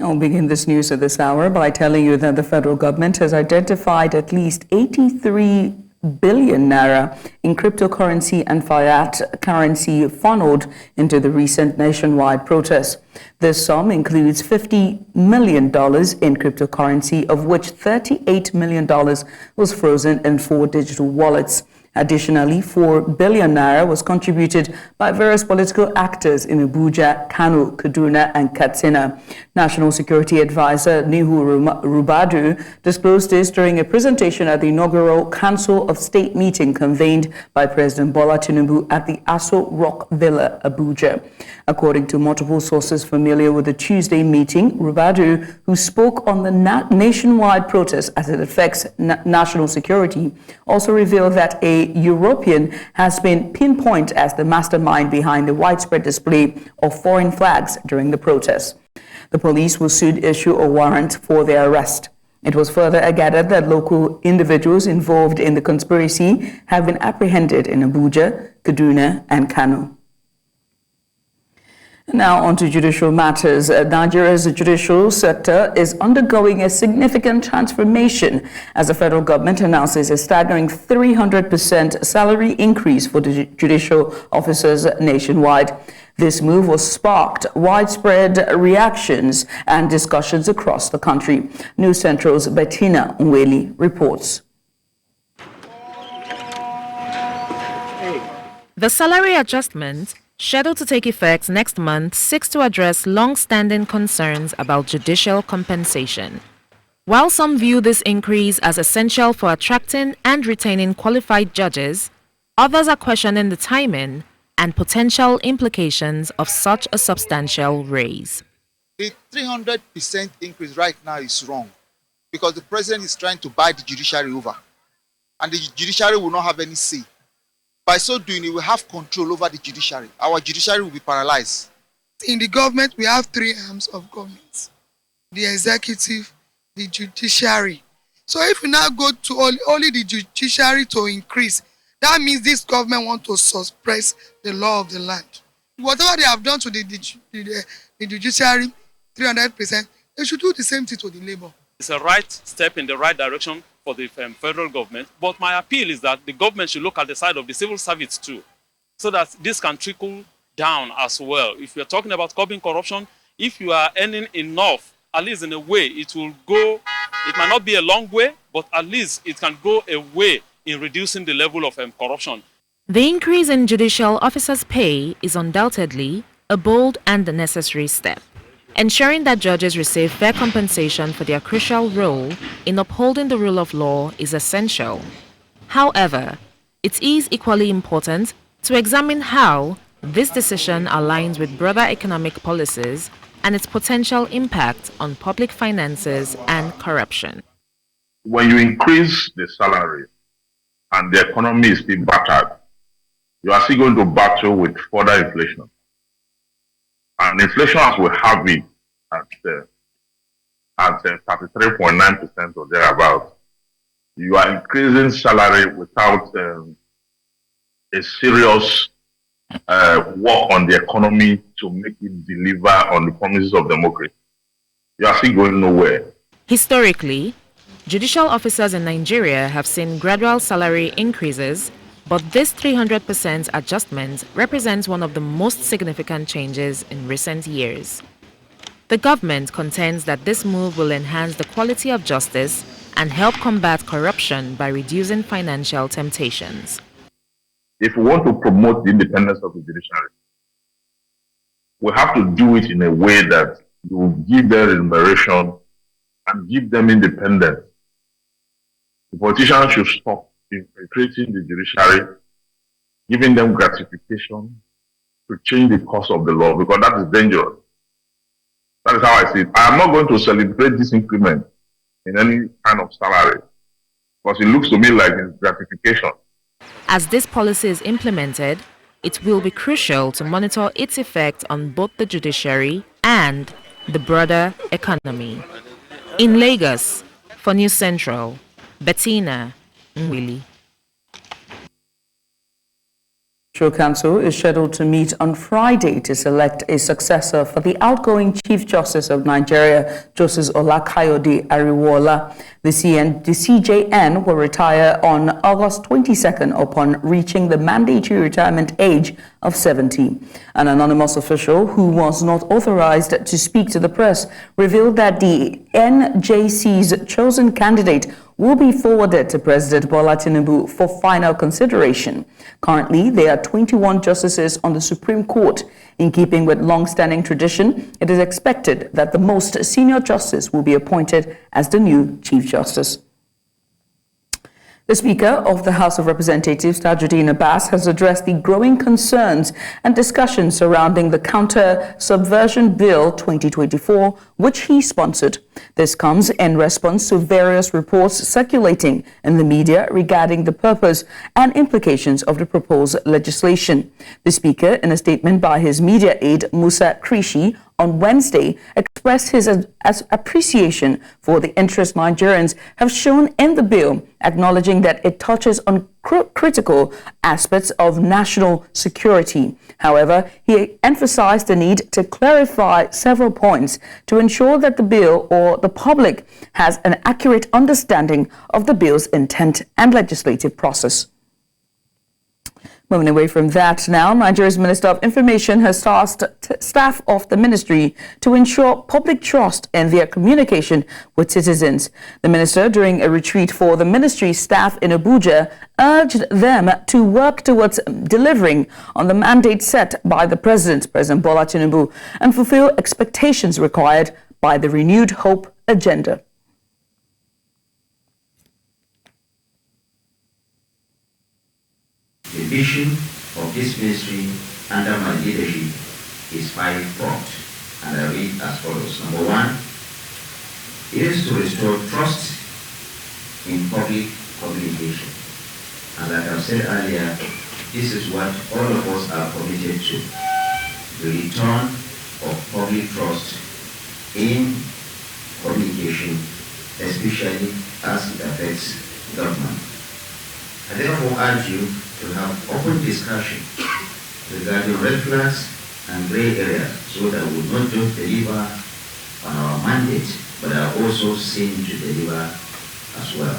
I'll begin this news at this hour by telling you that the federal government has identified at least 83 billion naira in cryptocurrency and fiat currency funneled into the recent nationwide protests. This sum includes $50 million in cryptocurrency, of which $38 million was frozen in 4 digital wallets. Additionally, 4 billion naira was contributed by various political actors in Abuja, Kano, Kaduna, and Katsina. National Security Advisor Nuhu Rubadu disclosed this during a presentation at the inaugural Council of State meeting convened by President Bola Tinubu at the Aso Rock Villa, Abuja. According to multiple sources familiar with the Tuesday meeting, Rubadu, who spoke on the nationwide protest as it affects national security, also revealed that a European has been pinpointed as the mastermind behind the widespread display of foreign flags during the protests. The police will soon issue a warrant for their arrest. It was further gathered that local individuals involved in the conspiracy have been apprehended in Abuja, Kaduna, and Kano. Now on to judicial matters. Nigeria's judicial sector is undergoing a significant transformation as the federal government announces a staggering 300% salary increase for the judicial officers nationwide. This move was sparked widespread reactions and discussions across the country. News Central's Bettina Nweli reports. The salary adjustment, scheduled to take effect next month, seeks to address long-standing concerns about judicial compensation. While some view this increase as essential for attracting and retaining qualified judges, others are questioning the timing and potential implications of such a substantial raise. The 300% increase right now is wrong because the president is trying to buy the judiciary over, and the judiciary will not have any say. By so doing, it will have control over the judiciary. Our judiciary will be paralyzed. In the government, we have 3 arms of government: the executive, the judiciary. So if we now go to only the judiciary to increase, that means this government wants to suppress the law of the land. Whatever they have done to the judiciary, 300%, they should do the same thing to the labor. It's a right step in the right direction for the federal government, but my appeal is that the government should look at the side of the civil service too, so that this can trickle down as well. If you're talking about curbing corruption, if you are earning enough, at least in a way, it will go, it might not be a long way, but at least it can go a way in reducing the level of corruption. The increase in judicial officers' pay is undoubtedly a bold and necessary step. Ensuring that judges receive fair compensation for their crucial role in upholding the rule of law is essential. However, it is equally important to examine how this decision aligns with broader economic policies and its potential impact on public finances and corruption. When you increase the salary and the economy is still battered, you are still going to battle with further inflation. And inflation, as we have it at 33.9% or thereabouts, you are increasing salary without a serious work on the economy to make it deliver on the promises of democracy. You are still going nowhere. Historically, judicial officers in Nigeria have seen gradual salary increases, but this 300% adjustment represents one of the most significant changes in recent years. The government contends that this move will enhance the quality of justice and help combat corruption by reducing financial temptations. If we want to promote the independence of the judiciary, we have to do it in a way that will give them remuneration and give them independence. The politicians should stop infiltrating the judiciary, giving them gratification to change the course of the law, because that is dangerous. That is how I see it. I am not going to celebrate this increment in any kind of salary, because it looks to me like it's gratification. As this policy is implemented, it will be crucial to monitor its effect on both the judiciary and the broader economy. In Lagos, for News Central, Bettina Nweli. Judicial Council is scheduled to meet on Friday to select a successor for the outgoing Chief Justice of Nigeria, Justice Olukayode Ariwoola. The CJN will retire on August 22nd upon reaching the mandatory retirement age of 70. An anonymous official who was not authorized to speak to the press revealed that the NJC's chosen candidate will be forwarded to President Bola Tinubu for final consideration. Currently, there are 21 justices on the Supreme Court. In keeping with long-standing tradition, it is expected that the most senior justice will be appointed as the new Chief Justice. The Speaker of the House of Representatives, Tajudeen Abbas, has addressed the growing concerns and discussions surrounding the Subversion Bill 2024, which he sponsored. This comes in response to various reports circulating in the media regarding the purpose and implications of the proposed legislation. The Speaker, in a statement by his media aide, Musa Krishi, on Wednesday, expressed his appreciation for the interest Nigerians have shown in the bill, acknowledging that it touches on critical aspects of national security. However, he emphasized the need to clarify several points to ensure that the bill or the public has an accurate understanding of the bill's intent and legislative process. Moving away from that now, Nigeria's Minister of Information has tasked staff of the ministry to ensure public trust in their communication with citizens. The minister, during a retreat for the ministry staff in Abuja, urged them to work towards delivering on the mandate set by the President Bola Tinubu, and fulfill expectations required by the Renewed Hope agenda. The vision of this ministry under my leadership is five-pronged, and I read as follows. Number one, it is to restore trust in public communication. And like I said earlier, this is what all of us are committed to. The return of public trust in communication, especially as it affects government. I therefore urge you to have open discussion regarding red flags and gray areas so that we will not just deliver on our mandate, but are also seen to deliver as well.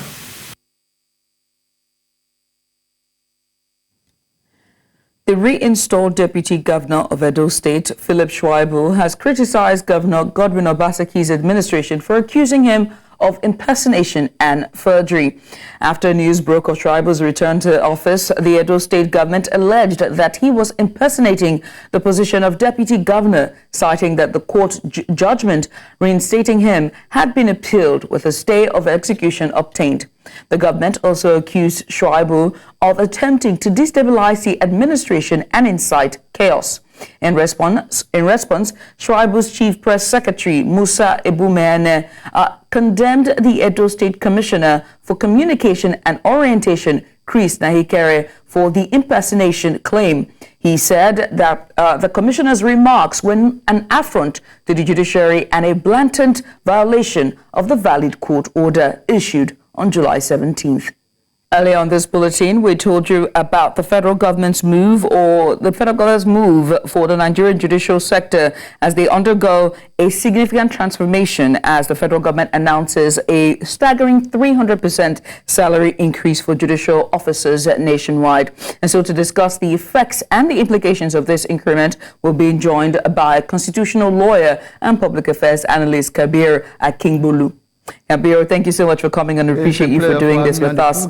The reinstalled Deputy Governor of Edo State, Philip Shuaibu, has criticized Governor Godwin Obaseki's administration for accusing him of impersonation and forgery. After news broke of Shuaibu's return to office, the Edo State government alleged that he was impersonating the position of deputy governor, citing that the court judgment reinstating him had been appealed with a stay of execution obtained. The government also accused Shuaibu of attempting to destabilize the administration and incite chaos. In response, Shuaibu's chief press secretary, Musa Ebumene, condemned the Edo State Commissioner for Communication and Orientation, Chris Nahikere, for the impersonation claim. He said that the commissioner's remarks were an affront to the judiciary and a blatant violation of the valid court order issued on July 17th. Earlier on this bulletin, we told you about the federal government's move for the Nigerian judicial sector as they undergo a significant transformation as the federal government announces a staggering 300% salary increase for judicial officers nationwide. And so to discuss the effects and the implications of this increment, we're being joined by constitutional lawyer and public affairs analyst Kabir Kabir. Kabir, thank you so much for coming and appreciate you for doing this with us.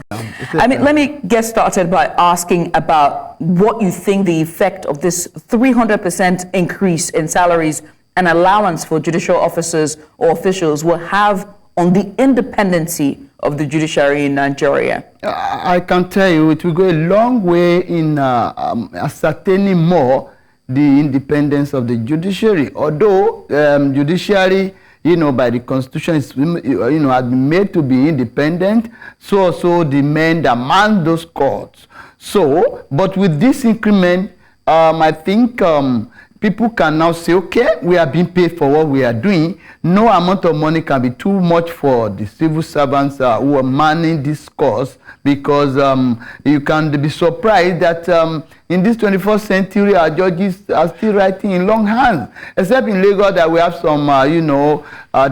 Let me get started by asking about what you think the effect of this 300% increase in salaries and allowance for judicial officers or officials will have on the independency of the judiciary in Nigeria. I can tell you it will go a long way in ascertaining more the independence of the judiciary. Although judiciary, by the Constitution, has been made to be independent, so also the men that man those courts. So, but with this increment, I think people can now say, okay, we are being paid for what we are doing. No amount of money can be too much for the civil servants who are manning this course, because you can be surprised that in this 21st century, our judges are still writing in long hands, except in Lagos that we have some,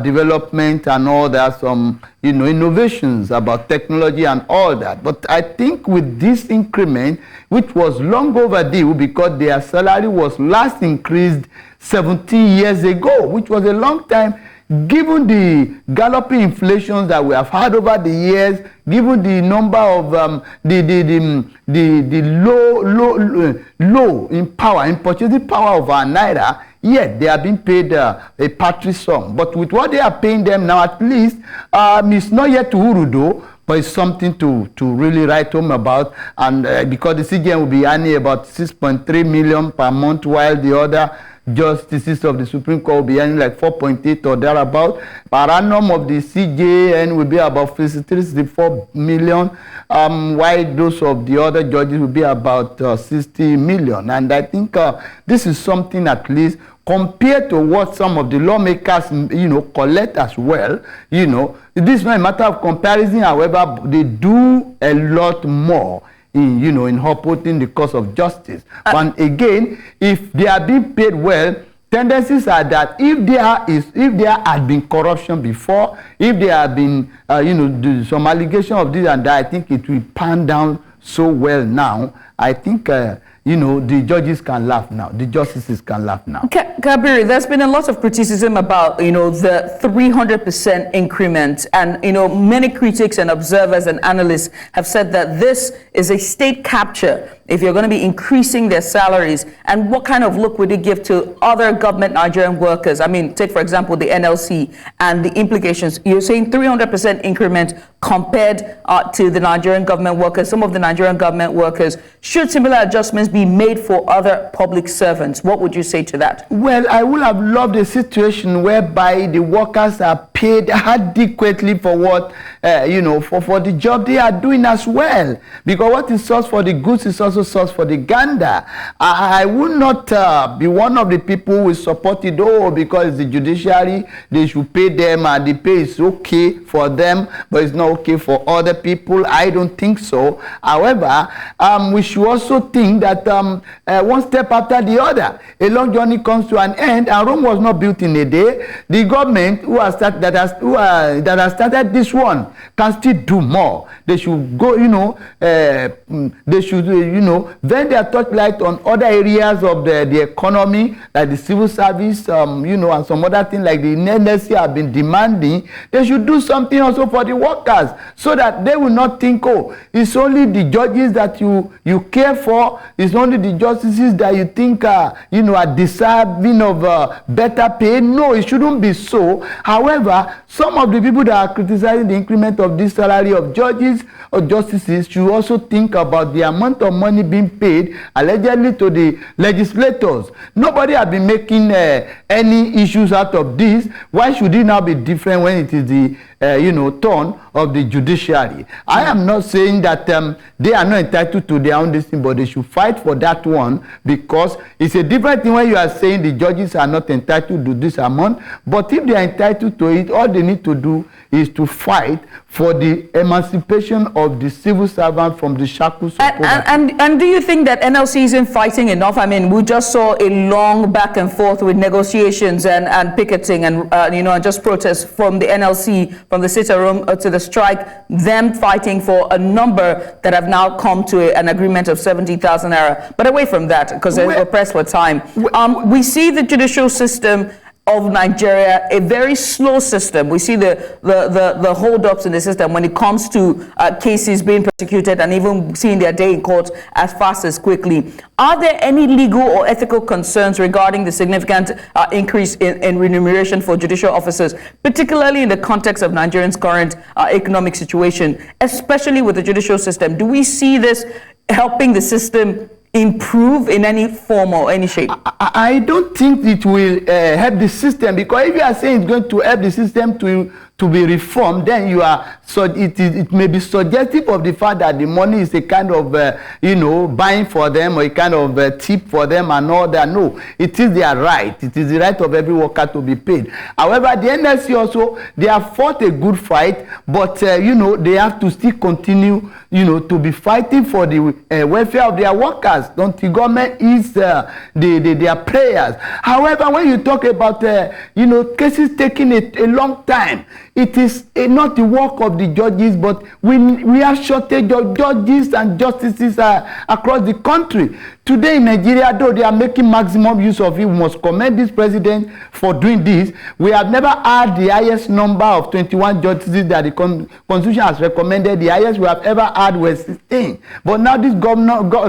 development and all that, some, innovations about technology and all that. But I think with this increment, which was long overdue because their salary was last increased 17 years ago, which was a long time, given the galloping inflation that we have had over the years, given the number of the low in power, in purchasing power of our naira, yet they are being paid a paltry sum. But with what they are paying them now, at least, it's not yet to Urudo, but it's something to really write home about. And because the CJN will be earning about 6.3 million per month, while the other justices of the Supreme Court will be earning like 4.8 or thereabout. Per annum of the CJN will be about 54 million, while those of the other judges will be about 60 million. And I think this is something, at least, compared to what some of the lawmakers, collect as well. This is not a matter of comparison. However, they do a lot more in upholding the cause of justice. And again, if they are being paid well, tendencies are that if there had been corruption before, if there have been some allegation of this and that, I think it will pan down so well now. I think the judges can laugh now. The justices can laugh now. Kabir, there's been a lot of criticism about, the 300% increment. And, many critics and observers and analysts have said that this is a state capture if you're going to be increasing their salaries. And what kind of look would it give to other government Nigerian workers? I mean, take, for example, the NLC and the implications. You're saying 300% increment compared to the Nigerian government workers. Some of the Nigerian government workers, should similar adjustments be made for other public servants? What would you say to that? Well, I would have loved a situation whereby the workers are paid adequately for what, for the job they are doing as well. Because what is source for the goods is also source for the gander. I would not be one of the people who will support it, because the judiciary, they should pay them and the pay is okay for them, but it's not okay for other people. I don't think so. However, we should also think that one step after the other, a long journey comes to an end, and Rome was not built in a day. The government that has started this one can still do more. They should go, they should, vent their touchlight on other areas of the economy, like the civil service, and some other things like the NLC have been demanding. They should do something also for the workers, so that they will not think, it's only the judges that you care for, it's only the justices that you think are deserving of better pay. No, it shouldn't be so. However, some of the people that are criticizing the increment of this salary of judges or justices should also think about the amount of money being paid allegedly to the legislators. Nobody has been making any issues out of this. Why should it now be different when it is the turn of the judiciary? I am not saying that they are not entitled to their own thing, but they should fight for that one, because it's a different thing when you are saying the judges are not entitled to this amount. But if they are entitled to it, all they need to do is to fight for the emancipation of the civil servant from the shackles of poverty. And do you think that NLC isn't fighting enough? I mean, we just saw a long back and forth with negotiations and picketing and just protests from the NLC, from the sit-at-home to the strike, them fighting for a number that have now come to an agreement of 70,000 naira. But away from that, because we're pressed for time, we see the judicial system of Nigeria, a very slow system. We see the hold-ups in the system when it comes to cases being prosecuted and even seeing their day in court as fast as quickly. Are there any legal or ethical concerns regarding the significant increase in remuneration for judicial officers, particularly in the context of Nigerians' current economic situation, especially with the judicial system? Do we see this helping the system improve in any form or any shape? I don't think it will help the system, because if you are saying it's going to help the system to to be reformed, then you are, so it may be suggestive of the fact that the money is a kind of buying for them, or a kind of tip for them and all that. No, it is their right. It is the right of every worker to be paid. However, the NSC also, they have fought a good fight, but they have to still continue to be fighting for the welfare of their workers. Don't the government is their prayers. However, when you talk about cases taking a long time, it is not the work of the judges, but we have shortage of judges and justices across the country. Today in Nigeria, though they are making maximum use of it, we must commend this president for doing this. We have never had the highest number of 21 justices that the Constitution has recommended. The highest we have ever had was 16. But now this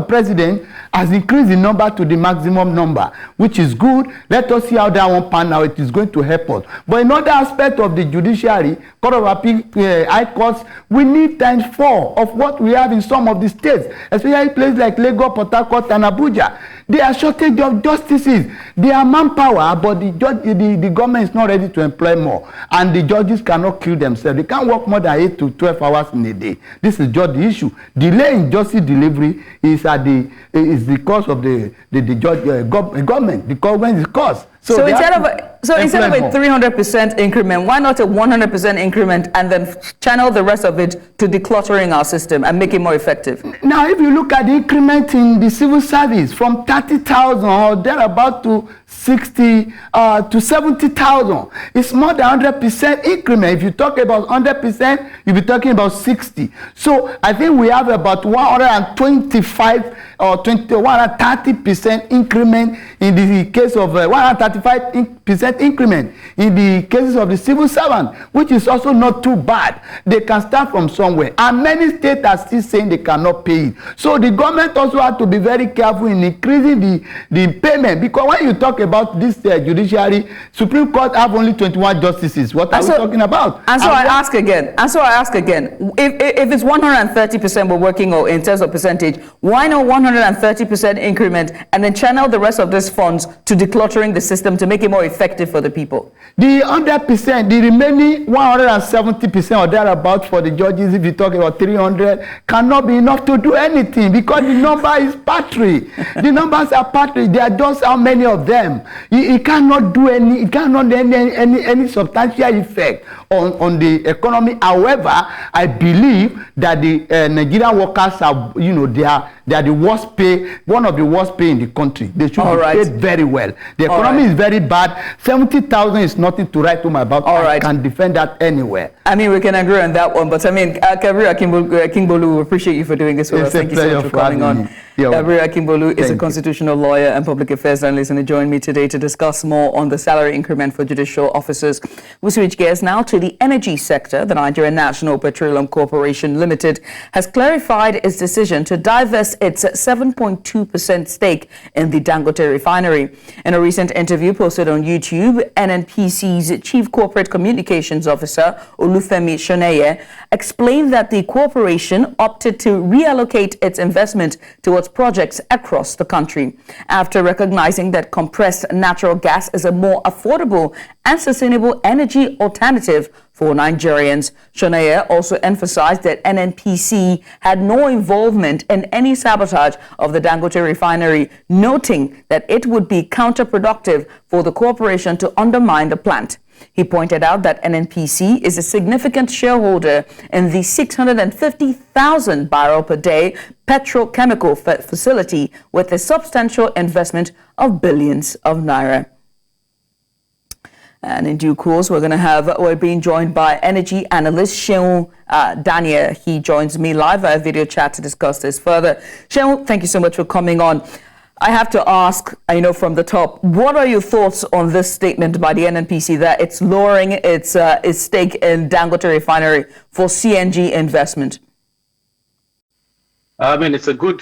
president has increased the number to the maximum number, which is good. Let us see how that one pan out. It is going to help us. But another aspect of the judiciary, Court of Appeal, high courts, we need ×4 of what we have in some of the states, especially places like Lagos, Port Harcourt, and Abuja. There are shortage of justices. They are manpower, but the government is not ready to employ more. And the judges cannot kill themselves. They can't work more than 8 to 12 hours in a day. This is just the issue. Delay in justice delivery is the cause of the government. The government is cause. So instead of a 300% increment, why not a 100% increment and then channel the rest of it to decluttering our system and make it more effective? Now, if you look at the increment in the civil service from 30,000 or thereabout to 60 to 70,000, it's more than 100% increment. If you talk about 100%, you'll be talking about 60. So I think we have about 125 or 130% increment in the case of 135% increment in the cases of the civil servant, which is also not too bad. They can start from somewhere, and many states are still saying they cannot pay it. So the government also has to be very careful in increasing the payment, because when you talk about this judiciary, Supreme Court have only 21 justices. What are we talking about? And so I ask again, if it's 130% we're working on in terms of percentage, why not 130% increment and then channel the rest of these funds to decluttering the system to make it more effective for the people? The 100%, the remaining 170% or thereabout for the judges, if you talk about 300, cannot be enough to do anything, because the number is patry. The numbers are patry. There are just how many of them. It cannot do any substantial effect on the economy. However, I believe that the Nigerian workers are, they are the worst pay, one of the worst pay in the country. They should be paid very well. The economy is very bad. 70,000 is nothing to write home about. I can defend that anywhere. I mean, we can agree on that one, but I mean, Kabir Akimbolu, we appreciate you for doing this with us. Thank you so much for coming on. Kabir Akimbolu is a constitutional lawyer and public affairs analyst, and he joined me today to discuss more on the salary increment for judicial officers. We switch gears now to the energy sector. The Nigerian National Petroleum Corporation Limited has clarified its decision to divest its 7.2% stake in the Dangote Refinery. In a recent interview posted on YouTube, NNPC's Chief Corporate Communications Officer, Olufemi Shoneye, explained that the corporation opted to reallocate its investment towards projects across the country. After recognizing that compressed natural gas is a more affordable and sustainable energy alternative for Nigerians, Shoneye also emphasized that NNPC had no involvement in any sabotage of the Dangote Refinery, noting that it would be counterproductive for the corporation to undermine the plant. He pointed out that NNPC is a significant shareholder in the 650,000 barrel per day petrochemical facility with a substantial investment of billions of naira. And in due course, we're being joined by energy analyst Sheung Daniel. He joins me live via video chat to discuss this further. Sheung, thank you so much for coming on. I have to ask, from the top, what are your thoughts on this statement by the NNPC that it's lowering its stake in Dangote Refinery for CNG investment? I mean, it's a good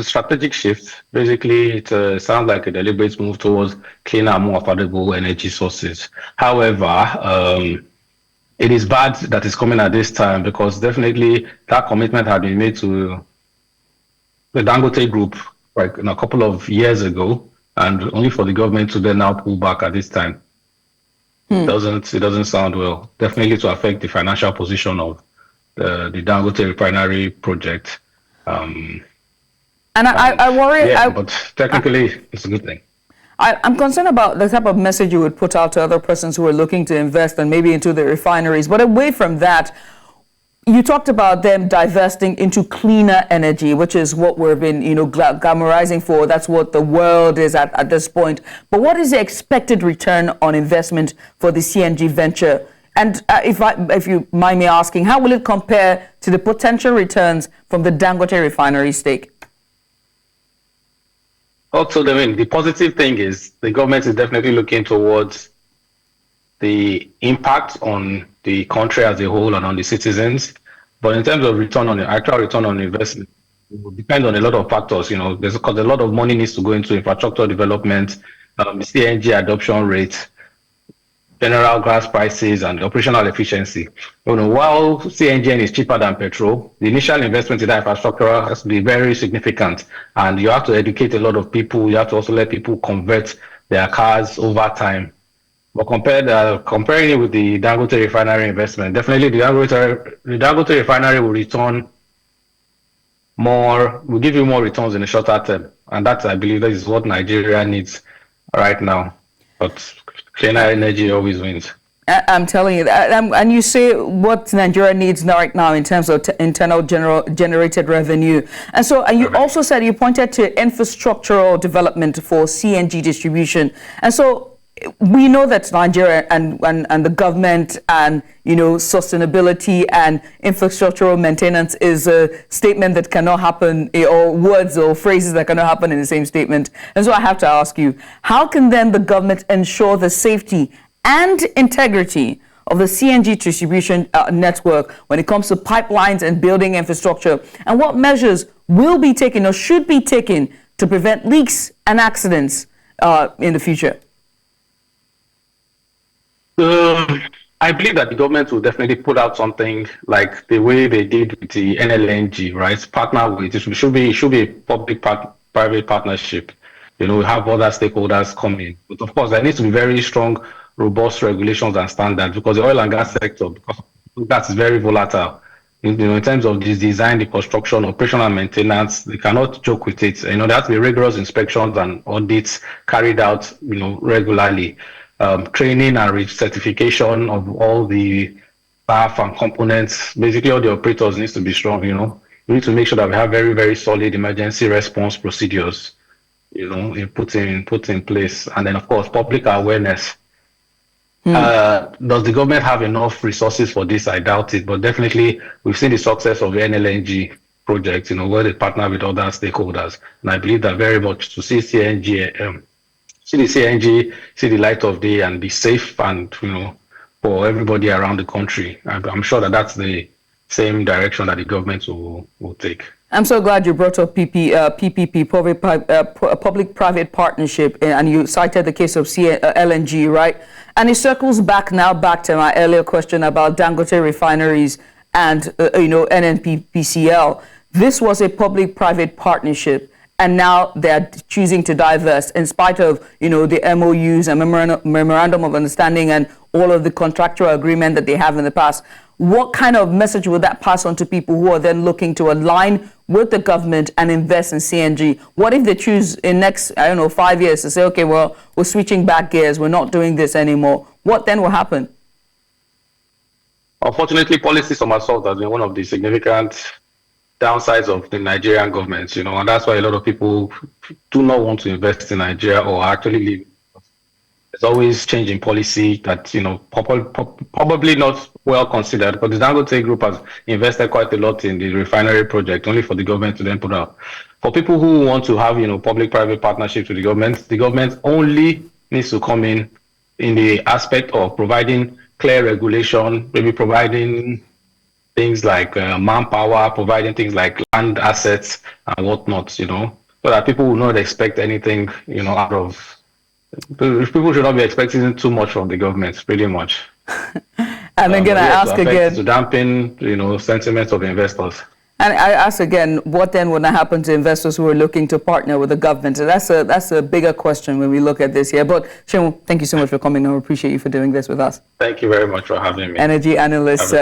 strategic shift. Basically, it sounds like a deliberate move towards cleaner, more affordable energy sources. However, it is bad that it's coming at this time, because definitely that commitment had been made to the Dangote Group like a couple of years ago, and only for the government to then now pull back at this time. It doesn't sound well. Definitely to affect the financial position of the Dangote Refinery project. And I worry. Yeah, but technically, it's a good thing. I'm concerned about the type of message you would put out to other persons who are looking to invest and maybe into the refineries. But away from that, you talked about them divesting into cleaner energy, which is what we've been, glamorizing for. That's what the world is at this point. But what is the expected return on investment for the CNG venture? And if you mind me asking, how will it compare to the potential returns from the Dangote Refinery stake? Also, the positive thing is the government is definitely looking towards the impact on the country as a whole and on the citizens. But in terms of actual return on investment, it will depend on a lot of factors. Because a lot of money needs to go into infrastructure development, the CNG adoption rate, general gas prices, and operational efficiency. While CNG is cheaper than petrol, the initial investment in that infrastructure has to be very significant, and you have to educate a lot of people. You have to also let people convert their cars over time. But comparing it with the Dangote Refinery investment, definitely the Dangote Refinery will give you more returns in the shorter term, and that, I believe, that is what Nigeria needs right now. But cleaner energy always wins. I'm telling you that. And you say what Nigeria needs right now in terms of internal generated revenue. And so you also said, you pointed to infrastructural development for CNG distribution. And so we know that Nigeria and the government and, sustainability and infrastructural maintenance is a statement that cannot happen, or words or phrases that cannot happen in the same statement. And so I have to ask you, how can then the government ensure the safety and integrity of the CNG distribution network when it comes to pipelines and building infrastructure? And what measures will be taken or should be taken to prevent leaks and accidents in the future? I believe that the government will definitely put out something like the way they did with the NLNG, right? Partner with it. It should be a public-private partnership. We have other stakeholders come in. But of course, there needs to be very strong, robust regulations and standards, because the oil and gas sector, because that is very volatile. In terms of the design, the construction, operational maintenance, they cannot joke with it. There has to be rigorous inspections and audits carried out, regularly. Training and recertification of all the staff and components. Basically, all the operators needs to be strong. We need to make sure that we have very, very solid emergency response procedures, put in place. And then, of course, public awareness. Does the government have enough resources for this? I doubt it. But definitely, we've seen the success of the NLNG project, where they partner with other stakeholders. And I believe that very much to see CNG, see the light of day and be safe and, for everybody around the country. I'm sure that that's the same direction that the government will take. I'm so glad you brought up PPP, public-private partnership, and you cited the case of LNG, right? And it circles back to my earlier question about Dangote refineries and, NNPCL. This was a public-private partnership. And now they're choosing to divest in spite of, the MOUs and memorandum of understanding and all of the contractual agreement that they have in the past. What kind of message would that pass on to people who are then looking to align with the government and invest in CNG? What if they choose in next, 5 years to say, okay, well, we're switching back gears, we're not doing this anymore? What then will happen? Unfortunately, policy somersault has been one of the significant downsides of the Nigerian government, and that's why a lot of people do not want to invest in Nigeria or actually leave. There's always change in policy that, probably not well considered, but the Dangote Group has invested quite a lot in the refinery project, only for the government to then put out. For people who want to have, public-private partnerships with the government only needs to come in the aspect of providing clear regulation, maybe providing things like manpower, providing things like land assets and whatnot, so that people will not expect anything, out of. People should not be expecting too much from the government, pretty much. And again, I ask again. To dampen, sentiments of investors. And I ask again, what then will happen to investors who are looking to partner with the government? So that's a bigger question when we look at this here. But Seun, thank you so much for coming. I appreciate you for doing this with us. Thank you very much for having me. Energy analyst,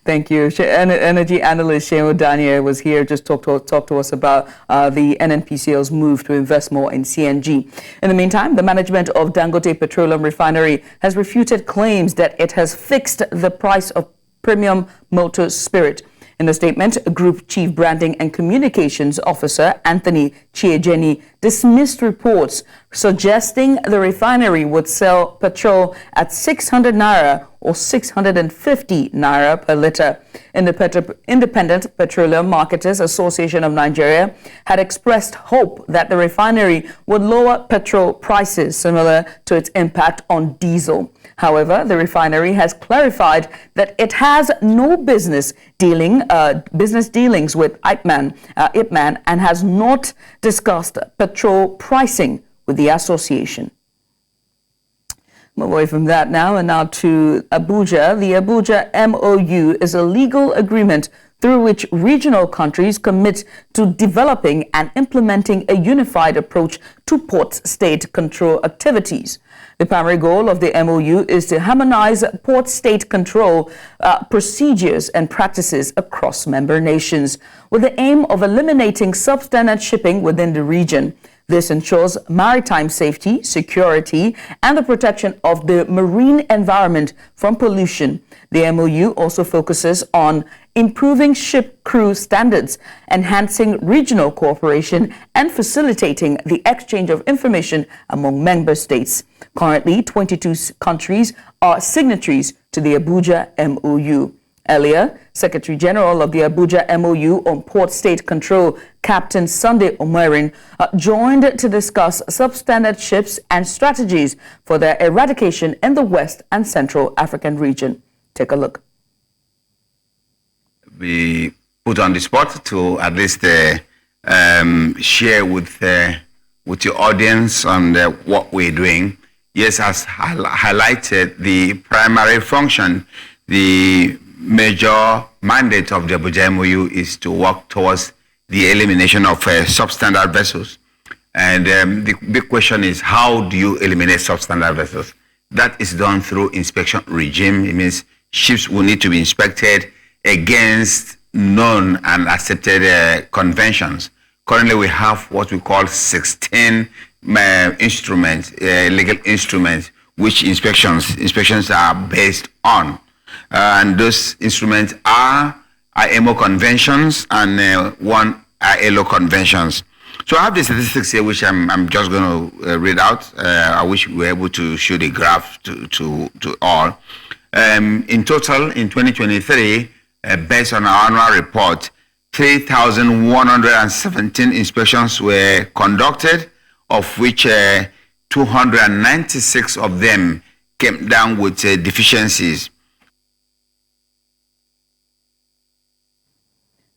thank you. Energy analyst Seun Daniel was here just talk to us about the NNPCL's move to invest more in CNG. In the meantime, the management of Dangote Petroleum Refinery has refuted claims that it has fixed the price of premium motor spirit. In a statement, Group Chief Branding and Communications Officer Anthony Chiejeni dismissed reports suggesting the refinery would sell petrol at 600 naira or 650 naira per litre. Independent Petroleum Marketers Association of Nigeria had expressed hope that the refinery would lower petrol prices similar to its impact on diesel. However, the refinery has clarified that it has no business dealings with Ipman and has not discussed petrol pricing with the association. Move away from that now and now to Abuja. The Abuja MOU is a legal agreement through which regional countries commit to developing and implementing a unified approach to port-state control activities. The primary goal of the MOU is to harmonize port-state control procedures and practices across member nations, with the aim of eliminating substandard shipping within the region. This ensures maritime safety, security, and the protection of the marine environment from pollution. The MOU also focuses on improving ship crew standards, enhancing regional cooperation, and facilitating the exchange of information among member states. Currently, 22 countries are signatories to the Abuja MOU. Earlier, Secretary General of the Abuja MOU on Port-State Control, Captain Sunday Omerin, joined to discuss substandard ships and strategies for their eradication in the West and Central African region. Take a look. We put on the spot to at least share with your audience on what we're doing. Yes, as highlighted, the primary function, the major mandate of the Abuja MOU is to work towards the elimination of substandard vessels. And the big question is, how do you eliminate substandard vessels? That is done through inspection regime. It means ships will need to be inspected against known and accepted conventions. Currently, we have what we call 16 instruments, legal instruments, which inspections are based on. And those instruments are IMO conventions and one ILO conventions. So I have the statistics here, which I'm just going to read out. I wish we were able to show the graph to all. In total, in 2023, based on our annual report, 3,117 inspections were conducted, of which 296 of them came down with deficiencies.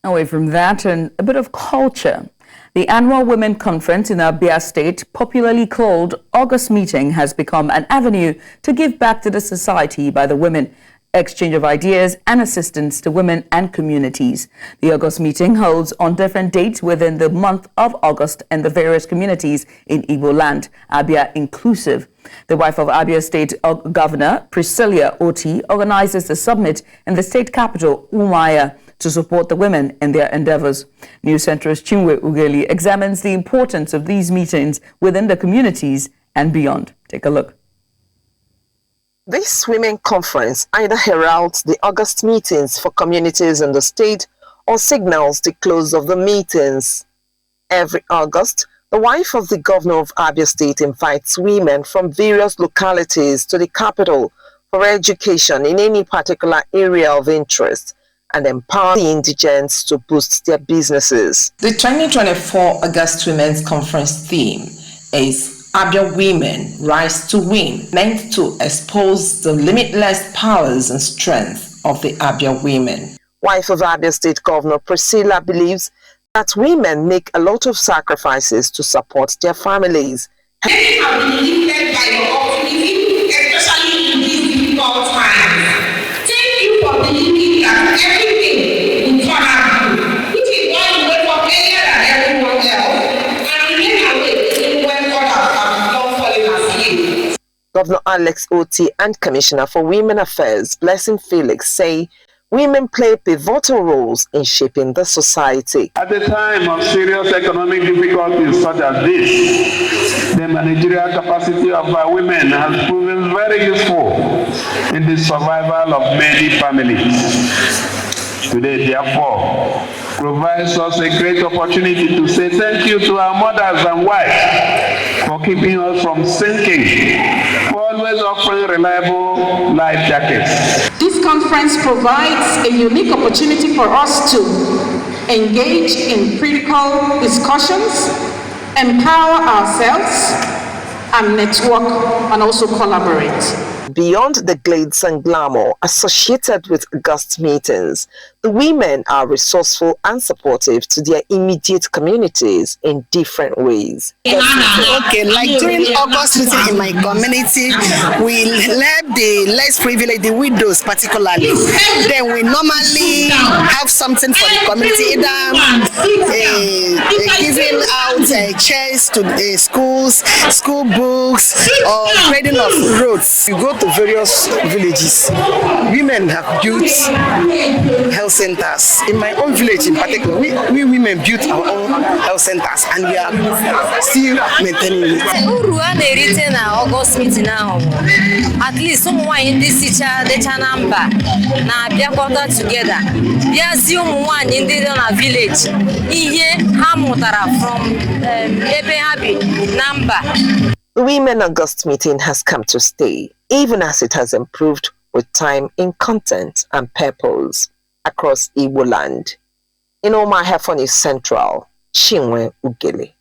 Away from that, and a bit of culture. The annual Women Conference in Abia State, popularly called August Meeting, has become an avenue to give back to the society by the women, exchange of ideas and assistance to women and communities. The August Meeting holds on different dates within the month of August in the various communities in Igbo land, Abia inclusive. The wife of Abia State Governor Priscilla Oti organizes the summit in the state capital, Umuahia, to support the women in their endeavors. News Center's Chinwe Ugeli examines the importance of these meetings within the communities and beyond. Take a look. This women conference either heralds the August meetings for communities in the state or signals the close of the meetings. Every August, the wife of the governor of Abia State invites women from various localities to the capital for education in any particular area of interest and empower the indigents to boost their businesses. The 2024 August Women's Conference theme is Abia Women Rise to Win, meant to expose the limitless powers and strength of the Abia women. Wife of Abia State Governor Priscilla believes that women make a lot of sacrifices to support their families. Many have been lifted by your optimism, especially in these difficult times. Thank you for believing that everything will turn out good, which is Governor Alex Oti and Commissioner for Women Affairs, Blessing Felix, say women play pivotal roles in shaping the society. At a time of serious economic difficulties such as this, the managerial capacity of our women has proven very useful in the survival of many families. Today, therefore, provides us a great opportunity to say thank you to our mothers and wives for keeping us from sinking, for always offering reliable life jackets. This conference provides a unique opportunity for us to engage in critical discussions, empower ourselves, and network and also collaborate. Beyond the glitz and glamour associated with August meetings, the women are resourceful and supportive to their immediate communities in different ways. Okay, like during August meeting in my community, we help the less privileged, the widows particularly. Then we normally have something for the community, either giving out chairs to the schools, school books, or grading of roads. You go to various villages. Women have built health centers. In my own village in particular, we women built our own health centers and we are still maintaining it. August meeting now. At least someone in this teacher, the Chanamba, na Abia together. Yes, one in the village. Iye Hamutara from Ebehabi number. The Women August meeting has come to stay, even as it has improved with time in content and purpose across Igbo land. In Omahefon Central, Chinwe Ugele.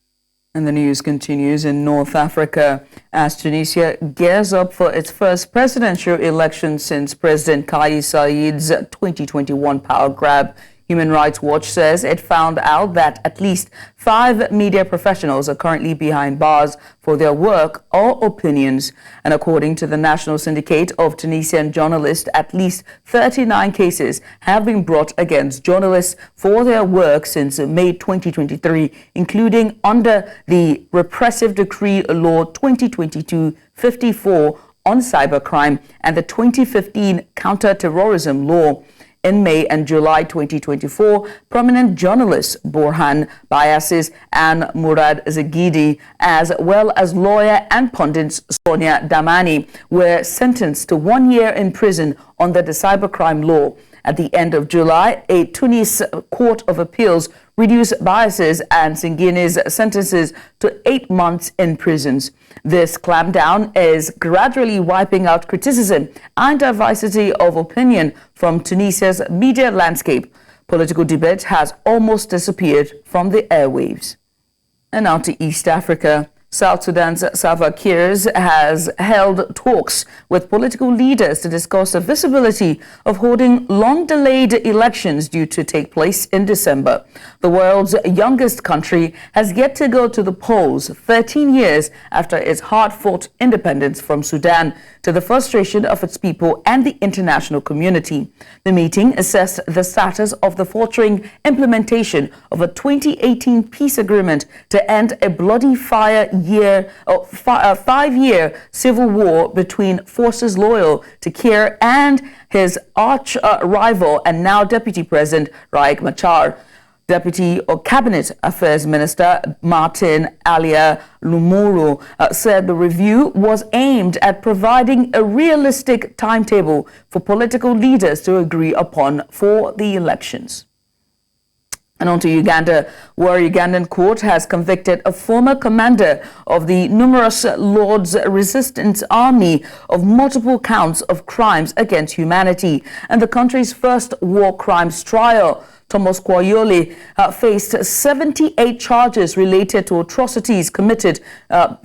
And the news continues in North Africa as Tunisia gears up for its first presidential election since President Kais Saied's 2021 power grab. Human Rights Watch says it found out that at least 5 media professionals are currently behind bars for their work or opinions. And according to the National Syndicate of Tunisian Journalists, at least 39 cases have been brought against journalists for their work since May 2023, including under the Repressive Decree Law 2022-54 on cybercrime and the 2015 Counter-Terrorism Law. In May and July 2024, prominent journalists Borhan Bayassis and Murad Zagidi, as well as lawyer and pundits Sonia Damani, were sentenced to 1 year in prison under the cybercrime law. At the end of July, a Tunis Court of Appeals reduced Bayassis and Zagini's sentences to 8 months in prisons. This clampdown is gradually wiping out criticism and diversity of opinion from Tunisia's media landscape. Political debate has almost disappeared from the airwaves. And now to East Africa. South Sudan's Salva Kiir has held talks with political leaders to discuss the feasibility of holding long-delayed elections due to take place in December. The world's youngest country has yet to go to the polls 13 years after its hard-fought independence from Sudan, to the frustration of its people and the international community. The meeting assessed the status of the faltering implementation of a 2018 peace agreement to end a bloody 5-year civil war between forces loyal to Kiir and his arch rival and now Deputy President Riek Machar. Deputy or Cabinet Affairs Minister Martin Alia Lumuru said the review was aimed at providing a realistic timetable for political leaders to agree upon for the elections. And on to Uganda, where Ugandan court has convicted a former commander of the numerous Lord's Resistance Army of multiple counts of crimes against humanity and the country's first war crimes trial. Thomas Kwayole faced 78 charges related to atrocities committed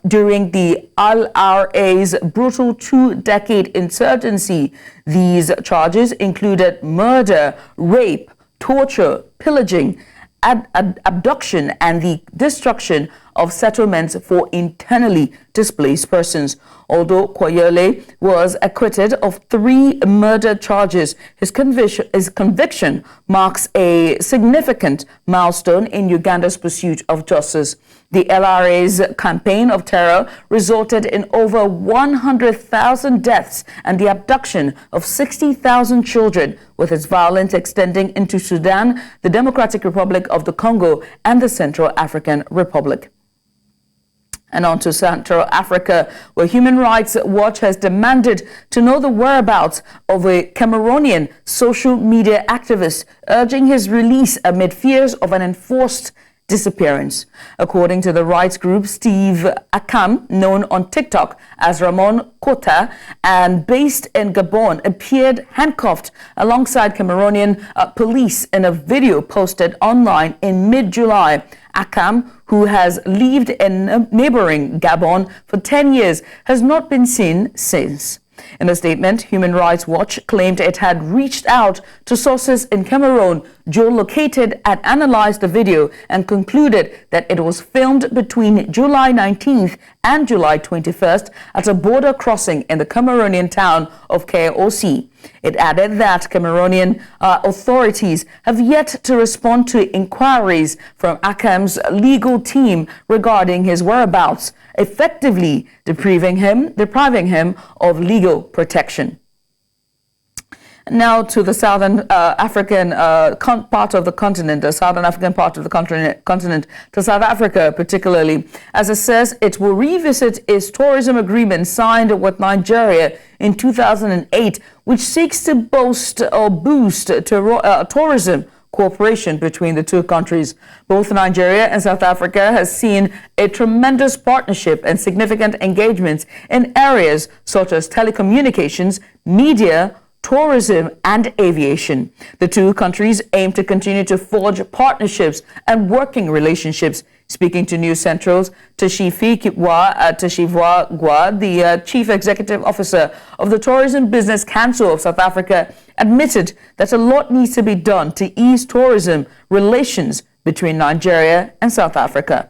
during the LRA's brutal 2-decade insurgency. These charges included murder, rape, torture, pillaging, abduction, and the destruction of settlements for internally displaced persons. Although Koyole was acquitted of 3 murder charges, his conviction marks a significant milestone in Uganda's pursuit of justice. The LRA's campaign of terror resulted in over 100,000 deaths and the abduction of 60,000 children, with its violence extending into Sudan, the Democratic Republic of the Congo, and the Central African Republic. And on to Central Africa, where Human Rights Watch has demanded to know the whereabouts of a Cameroonian social media activist, urging his release amid fears of an enforced disappearance. According to the rights group, Steve Akam, known on TikTok as Ramon Kota and based in Gabon, appeared handcuffed alongside Cameroonian police in a video posted online in mid-July. Akam, who has lived in neighboring Gabon for 10 years, has not been seen since. In a statement, Human Rights Watch claimed it had reached out to sources in Cameroon, geolocated and analyzed the video, and concluded that it was filmed between July 19th and July 21st at a border crossing in the Cameroonian town of KOC. It added that Cameroonian authorities have yet to respond to inquiries from Akam's legal team regarding his whereabouts, effectively depriving him of legal protection. Now to the southern African part of the continent, the southern African part of the continent, to South Africa particularly, as it says it will revisit its tourism agreement signed with Nigeria in 2008, which seeks to boost tourism cooperation between the two countries. Both Nigeria and South Africa has seen a tremendous partnership and significant engagements in areas such as telecommunications, media, tourism, and aviation. The two countries aim to continue to forge partnerships and working relationships. Speaking to News Central's Tashivwa Gwa, the Chief Executive Officer of the Tourism Business Council of South Africa, admitted that a lot needs to be done to ease tourism relations between Nigeria and South Africa.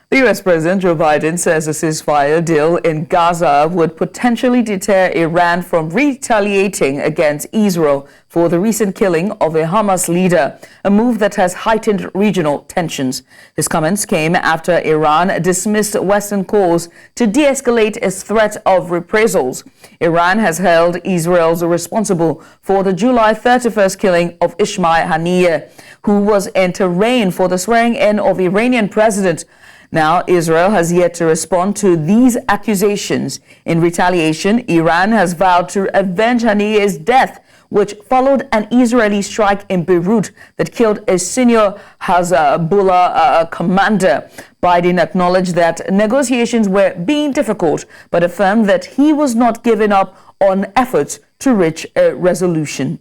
The U.S. President Joe Biden says a ceasefire deal in Gaza would potentially deter Iran from retaliating against Israel for the recent killing of a Hamas leader, a move that has heightened regional tensions. His comments came after Iran dismissed Western calls to de-escalate its threat of reprisals. Iran has held Israel responsible for the July 31st killing of Ismail Haniyeh, who was in Tehran for the swearing-in of Iranian president. Now, Israel has yet to respond to these accusations. In retaliation, Iran has vowed to avenge Haniyeh's death, which followed an Israeli strike in Beirut that killed a senior Hezbollah commander. Biden acknowledged that negotiations were being difficult, but affirmed that he was not giving up on efforts to reach a resolution.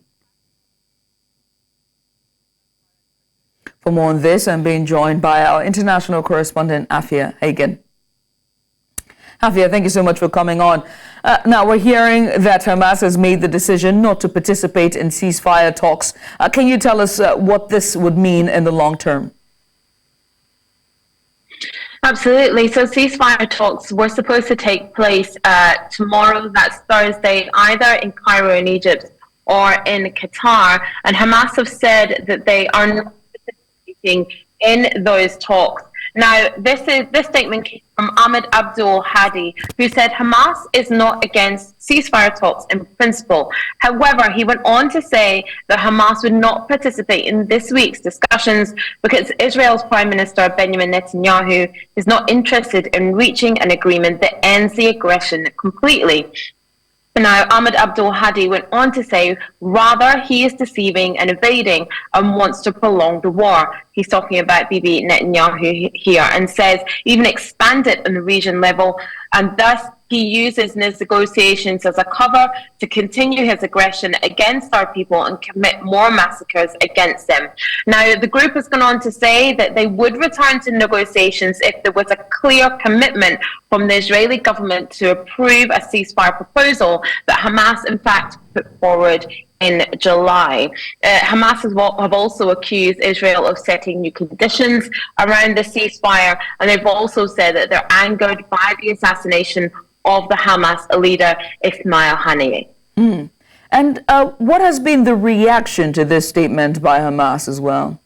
For more on this, I'm being joined by our international correspondent, Afia Hagen. Afia, thank you so much for coming on. Now, we're hearing that Hamas has made the decision not to participate in ceasefire talks. Can you tell us what this would mean in the long term? Absolutely. So ceasefire talks were supposed to take place tomorrow, that's Thursday, either in Cairo in Egypt or in Qatar. And Hamas have said that they are not in those talks. Now, this statement came from Ahmed Abdul Hadi, who said Hamas is not against ceasefire talks in principle. However, he went on to say that Hamas would not participate in this week's discussions because Israel's Prime Minister Benjamin Netanyahu is not interested in reaching an agreement that ends the aggression completely. Now, Ahmed Abdul Hadi went on to say, rather, he is deceiving and evading and wants to prolong the war. He's talking about Bibi Netanyahu here, and says even expand it on the region level, and thus he uses negotiations as a cover to continue his aggression against our people and commit more massacres against them. Now, the group has gone on to say that they would return to negotiations if there was a clear commitment from the Israeli government to approve a ceasefire proposal that Hamas, in fact, put forward in July. Hamas have also accused Israel of setting new conditions around the ceasefire, and they've also said that they're angered by the assassination of the Hamas leader Ismail Haniyeh. And what has been the reaction to this statement by Hamas as well?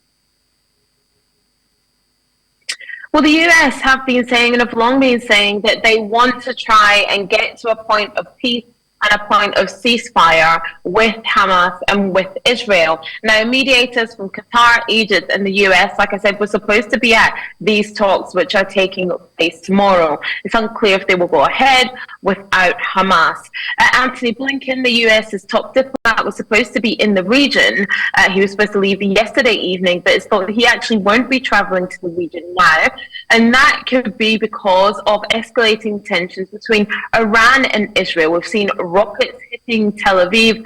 Well, the US have been saying and have long been saying that they want to try and get to a point of peace and a point of ceasefire with Hamas and with Israel. Now, mediators from Qatar, Egypt, and the US, like I said, were supposed to be at these talks, which are taking place tomorrow. It's unclear if they will go ahead without Hamas. Antony Blinken, the US's top diplomat, was supposed to be in the region. He was supposed to leave yesterday evening, but it's thought that he actually won't be traveling to the region now. And that could be because of escalating tensions between Iran and Israel. We've seen rockets hitting Tel Aviv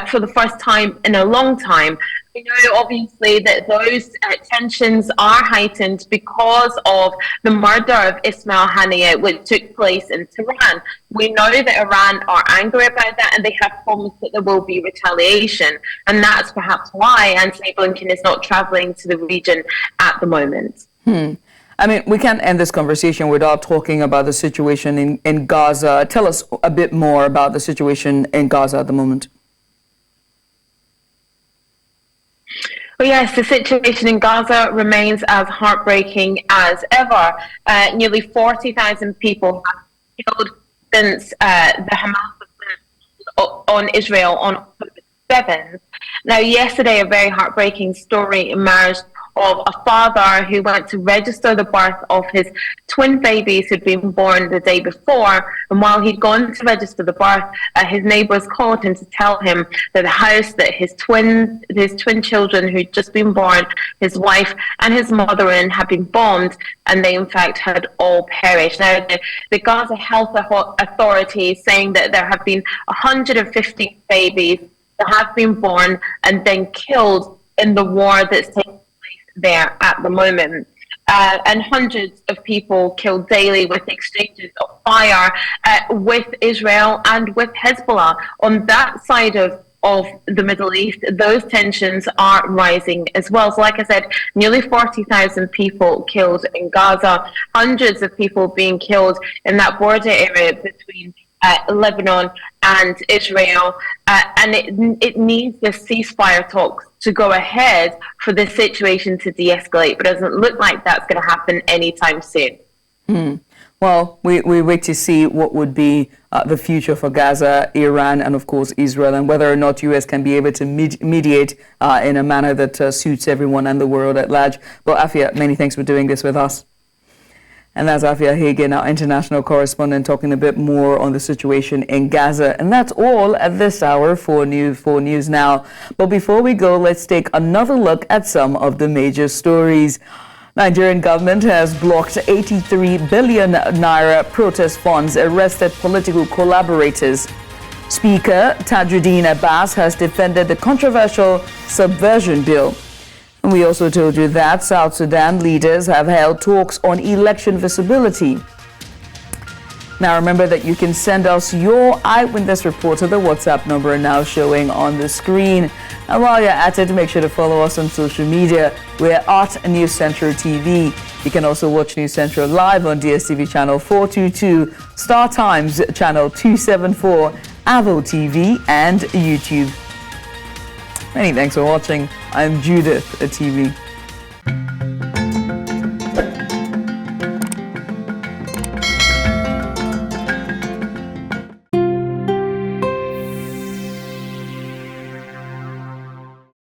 for the first time in a long time. We know, obviously, that those tensions are heightened because of the murder of Ismail Haniyeh, which took place in Tehran. We know that Iran are angry about that, and they have promised that there will be retaliation. And that's perhaps why Antony Blinken is not traveling to the region at the moment. I mean, we can't end this conversation without talking about the situation in Gaza. Tell us a bit more about the situation in Gaza at the moment. Well, yes, the situation in Gaza remains as heartbreaking as ever. Nearly 40,000 people have been killed since the Hamas attack on Israel on October 7th. Now, yesterday, a very heartbreaking story emerged of a father who went to register the birth of his twin babies who'd been born the day before. And while he'd gone to register the birth, his neighbors called him to tell him that the house that his twin children who'd just been born, his wife and his mother in, had been bombed, and they in fact had all perished. Now, the Gaza Health Authority is saying that there have been 150 babies that have been born and then killed in the war that's taking there at the moment, and hundreds of people killed daily with exchanges of fire with Israel and with Hezbollah. On that side of the Middle East, those tensions are rising as well. So like I said, nearly 40,000 people killed in Gaza, hundreds of people being killed in that border area between Lebanon and Israel, and it needs the ceasefire talks to go ahead for the situation to de-escalate, but it doesn't look like that's going to happen anytime soon. Well, we wait to see what would be the future for Gaza, Iran, and of course Israel, and whether or not U.S. can be able to mediate in a manner that suits everyone and the world at large. Well, Afia, many thanks for doing this with us. And that's Afia Hagen, our international correspondent, talking a bit more on the situation in Gaza. And that's all at this hour for News Now. But before we go, let's take another look at some of the major stories. Nigerian government has blocked 83 billion naira protest funds, arrested political collaborators. Speaker Tajudeen Abbas has defended the controversial Subversion Bill. And we also told you that South Sudan leaders have held talks on election visibility. Now remember that you can send us your eyewitness report to the WhatsApp number now showing on the screen. And while you're at it, make sure to follow us on social media. We're at News Central TV. You can also watch News Central live on DSTV channel 422, Star Times channel 274, Avo TV, and YouTube. Many thanks for watching. I'm Judith, Atibi.